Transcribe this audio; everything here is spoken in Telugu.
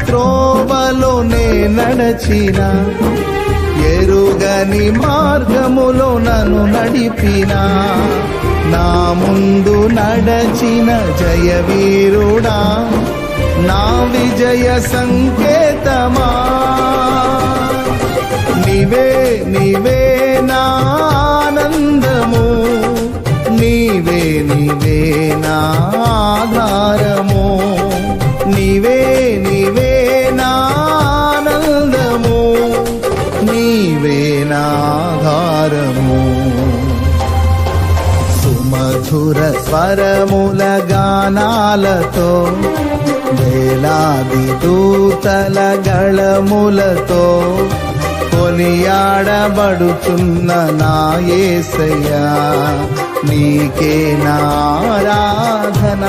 త్రోవలో నే నడచిన, ఎరుగని మార్గములో నన్ను నడిపిన, నా ముందు నడచిన జయవీరుడా, నా విజయ సంకేతమా. నీవే నీవే నా ఆనందము, నీవే నీవే నా ఆధారము, నీవే నీవే నా ఆనందము, నీవే నా ఆధారము. సుమధుర స్వరముల గానాలతో, వేలాది దూతల గళములతో కొనియాడబడుచున్న నా యేసయ్యా, నీకే నా ఆరాధన.